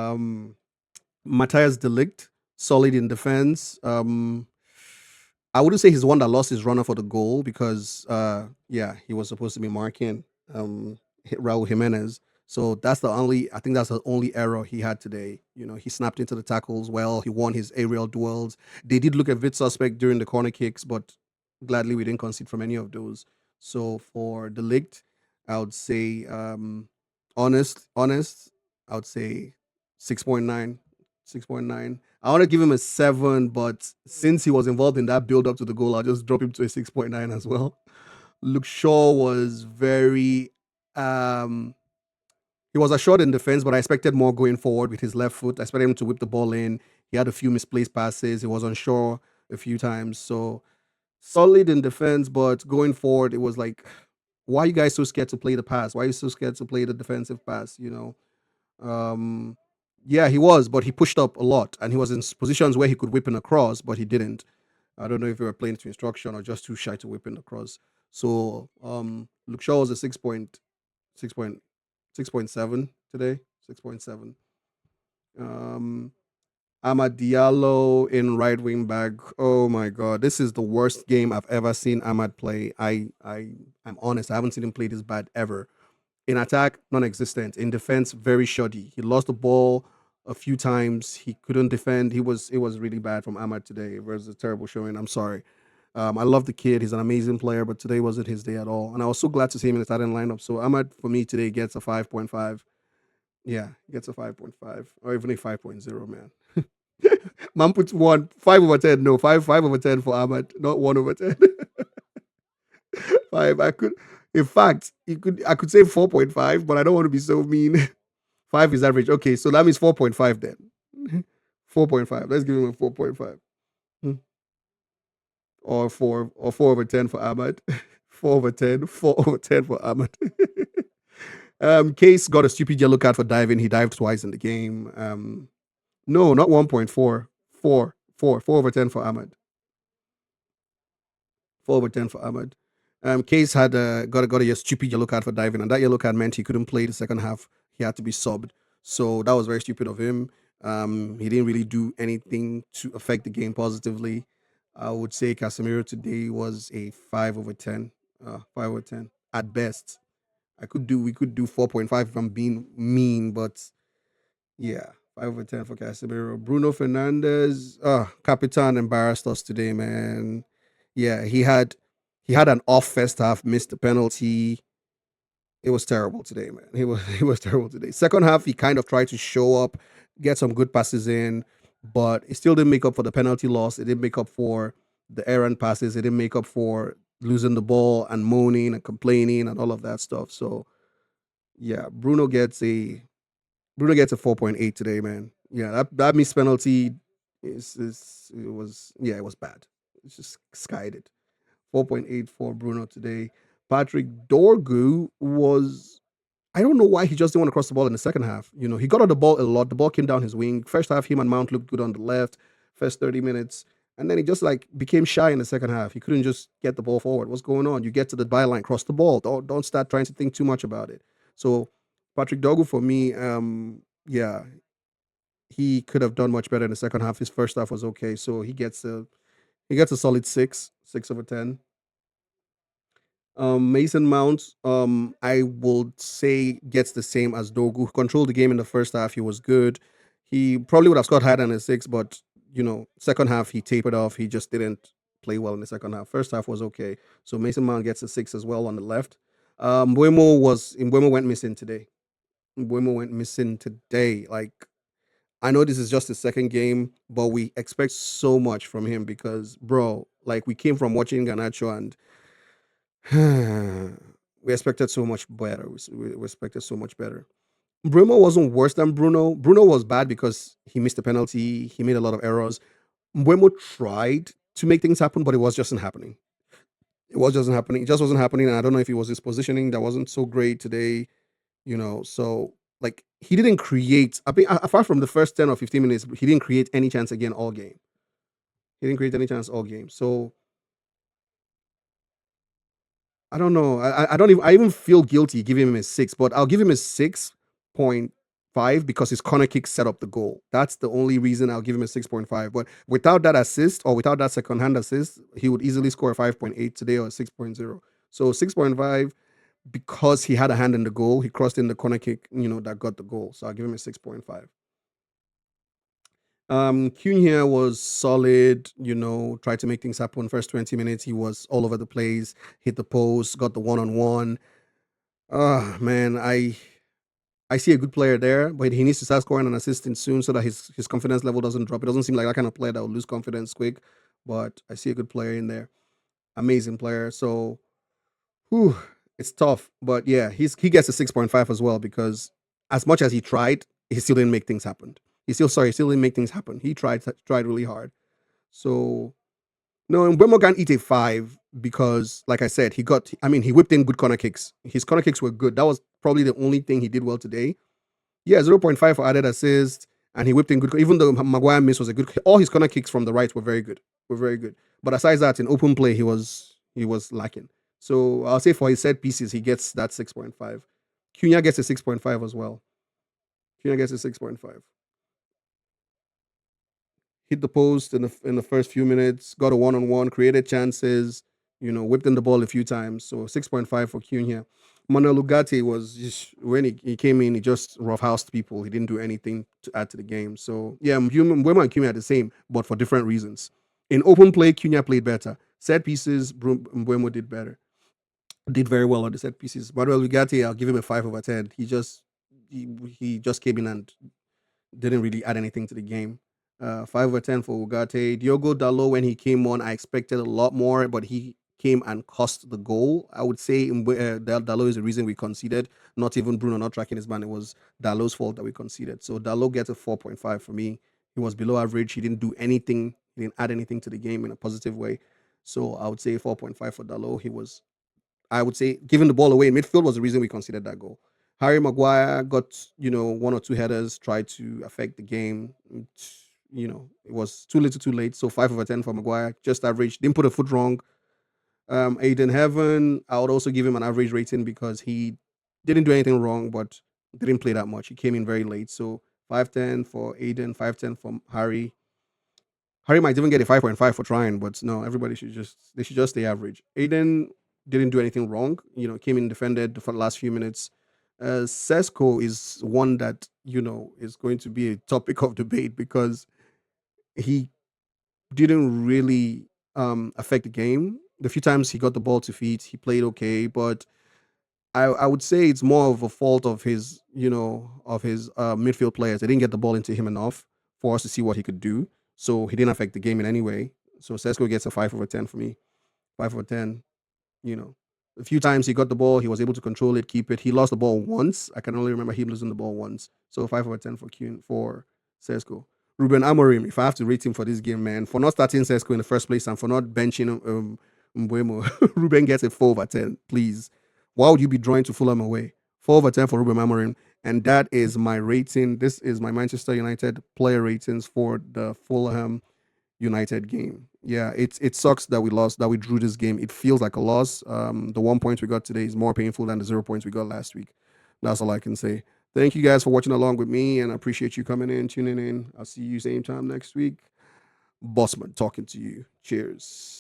Um, Matthias Delict, solid in defense. I wouldn't say he's the one that lost his runner for the goal because, yeah, he was supposed to be marking Raul Jimenez. So that's the only, I think that's the only error he had today. He snapped into the tackles well. He won his aerial duels. They did look a bit suspect during the corner kicks, but gladly we didn't concede from any of those. So for Delict, I would say, honest, I would say 6.9. 6.9. I want to give him a 7, but since he was involved in that build up to the goal, I'll just drop him to a 6.9 as well. Luke Shaw was very um he was assured in defense, but I expected more going forward with his left foot. I expected him to whip the ball in. He had a few misplaced passes. He was unsure a few times. So solid in defense, but going forward, it was like, why are you guys so scared to play the pass? Why are you so scared to play the defensive pass? Um, yeah, he was, but he pushed up a lot, and he was in positions where he could whip in a cross, but he didn't. I don't know if he were playing to instruction or just too shy to whip in the cross. So, Luke Shaw was a 6.7 today. 6.7. Um, Amad Diallo in right wing back. Oh my god, this is the worst game I've ever seen Ahmad play. I'm honest, I haven't seen him play this bad ever. In attack, non-existent. In defense, very shoddy. He lost the ball a few times. He couldn't defend. It was really bad from Ahmad today. It was a terrible showing. I'm sorry. I love the kid. He's an amazing player, but today wasn't his day at all. And I was so glad to see him in the starting lineup. So Ahmad for me today gets a 5.5. Yeah, gets a 5.5 or even a 5.0, man. Man puts 5/10. No, five over 10 for Ahmad, not 1/10. Five. In fact, I could say 4.5, but I don't want to be so mean. Five is average. Okay, so that means 4.5 then. 4.5. Let's give him a 4.5. Hmm. Or 4/10 for Ahmad. 4/10. 4/10 for Ahmad. Case got a stupid yellow card for diving. He dived twice in the game. No, not 1.4. 4/10 for Ahmad. 4/10 for Ahmad. Case had got a stupid yellow card for diving, and that yellow card meant he couldn't play the second half. He had to be subbed. So that was very stupid of him. He didn't really do anything to affect the game positively. I would say Casemiro today was a 5/10. 5/10 at best. We could do 4.5 if I'm being mean, but yeah, 5/10 for Casemiro. Bruno Fernandez, Capitan embarrassed us today, man. Yeah, he had an off first half, missed the penalty. It was terrible today, man. He was terrible today. Second half, he kind of tried to show up, get some good passes in, but it still didn't make up for the penalty loss. It didn't make up for the errant passes. It didn't make up for losing the ball and moaning and complaining and all of that stuff. So yeah, Bruno gets a 4.8 today, man. Yeah, that missed penalty it was bad. It's just skied it. 4.8 for Bruno today. Patrick Dorgu was, I don't know why he just didn't want to cross the ball in the second half. He got on the ball a lot. The ball came down his wing. First half, him and Mount looked good on the left. First 30 minutes. And then he just like became shy in the second half. He couldn't just get the ball forward. What's going on? You get to the byline, cross the ball. Don't start trying to think too much about it. So Patrick Dorgu for me, yeah, he could have done much better in the second half. His first half was okay. So he gets a solid 6/10. Mason Mount, I would say gets the same as Dogu. Controlled the game in the first half. He was good. He probably would have scored higher than a 6, but second half he tapered off. He just didn't play well in the second half. First half was okay. So Mason Mount gets a 6 as well on the left. Buemo went missing today. Buemo went missing today. Like, I know this is just his second game, but we expect so much from him because, bro, like we came from watching Ganacho and we expected so much better. We expected so much better. Bruno wasn't worse than Bruno. Bruno was bad because he missed a penalty. He made a lot of errors. Mbeumo tried to make things happen, but it was just not happening. It was just not happening. It just wasn't happening. And I don't know if it was his positioning that wasn't so great today. So like he didn't create. I think apart from the first 10 or 15 minutes, he didn't create any chance again all game. He didn't create any chance all game. So I don't know. I don't even. I even feel guilty giving him a 6, but I'll give him a 6.5. five because his corner kick set up the goal. That's the only reason I'll give him a 6.5. But without that assist or without that second hand assist, he would easily score a 5.8 today or a 6.0. So 6.5 because he had a hand in the goal. He crossed in the corner kick, that got the goal. So I'll give him a 6.5. Cunha was solid, tried to make things happen. First 20 minutes, he was all over the place, hit the post, got the one on one. Ah, man, I see a good player there, but he needs to start scoring and assisting soon so that his confidence level doesn't drop. It doesn't seem like that kind of player that will lose confidence quick, but I see a good player in there. Amazing player. So, whew, it's tough, but yeah, he gets a 6.5 as well because as much as he tried, he still didn't make things happen. He still didn't make things happen. He tried really hard. So no, and Mbemo can eat a five because, like I said, he whipped in good corner kicks. His corner kicks were good. That was probably the only thing he did well today. Yeah, 0.5 for added assist, and he whipped in good. Even though Maguire miss was a good, all his corner kicks from the right were very good. Were very good. But aside that, in open play, he was lacking. So I'll say for his set pieces, he gets that 6.5. Cunha gets a 6.5 as well. Cunha gets a 6.5. Hit the post in the first few minutes, got a one on one, created chances, whipped in the ball a few times. So 6.5 for Cunha. Manuel Ugarte was just when he came in, he just roughhoused people. He didn't do anything to add to the game. So yeah, Mbeumo and Cunha are the same, but for different reasons. In open play, Cunha played better. Set pieces, Mbeumo did better. Did very well on the set pieces. Manuel Ugarte, I'll give him a 5/10. He just came in and didn't really add anything to the game. 5/10 for Ugarte. Diogo Dalot, when he came on, I expected a lot more, but he came and cost the goal. I would say Dalot is the reason we conceded. Not even Bruno not tracking his man. It was Dalot's fault that we conceded. So Dalot gets a 4.5 for me. He was below average. He didn't do anything. He didn't add anything to the game in a positive way. So I would say 4.5 for Dalot. I would say giving the ball away in midfield was the reason we conceded that goal. Harry Maguire got, one or two headers, tried to affect the game. It was too little too late. So 5/10 for Maguire, just average. Didn't put a foot wrong. Aiden Heaven, I would also give him an average rating because he didn't do anything wrong, but didn't play that much. He came in very late. So 5/10 for Aiden, 5/10 for Harry. Harry might even get a 5.5 for trying, but no, everybody should just stay average. Aiden didn't do anything wrong. Came in defended for the last few minutes. Sesko is one that is going to be a topic of debate because he didn't really affect the game. The few times he got the ball to feet, he played okay, but I would say it's more of a fault of his midfield players. They didn't get the ball into him enough for us to see what he could do. So he didn't affect the game in any way. So Sesko gets a 5/10 for me. 5/10. You know, a few times he got the ball, he was able to control it, keep it. He lost the ball once. I can only remember him losing the ball once. So 5/10 for Sesko. Ruben Amorim, if I have to rate him for this game, man, for not starting Sesko in the first place and for not benching Mbuemo, Ruben gets a 4/10, please. Why would you be drawing to Fulham away? 4/10 for Ruben Amorim. And that is my rating. This is my Manchester United player ratings for the Fulham United game. Yeah, it sucks that we lost, that we drew this game. It feels like a loss. The 1 point we got today is more painful than the 0 points we got last week. That's all I can say. Thank you guys for watching along with me, and I appreciate you coming in, tuning in. I'll see you same time next week. Bossman talking to you. Cheers.